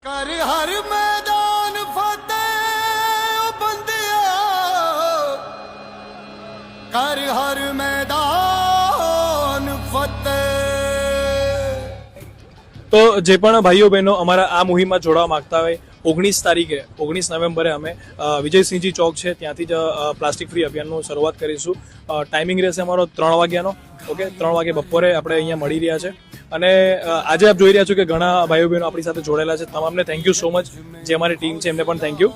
कर हर मैदान फतेह बंदिया कर हर मैदान फतेह। તો જે પણ ભાઈઓ બહેનો અમારા આ મુહિમમાં જોડાવા માંગતા હોય 19 નવેમ્બરે અમે વિજયસિંહજી ચોક છે ત્યાંથી જ પ્લાસ્ટિક ફ્રી અભિયાનનું શરૂઆત કરીશું. ટાઈમિંગ રહેશે અમારો 3 વાગ્યાનો. ઓકે, 3 વાગે બપોરે આપણે અહીંયા મળી રહ્યા છે. અને આજે આપ જોઈ રહ્યા છો કે ઘણા ભાઈઓ બહેનો આપણી સાથે જોડાયેલા છે. તમામને થેન્ક યુ સો મચ. જે અમારી ટીમ છે એમને પણ થેન્ક યુ.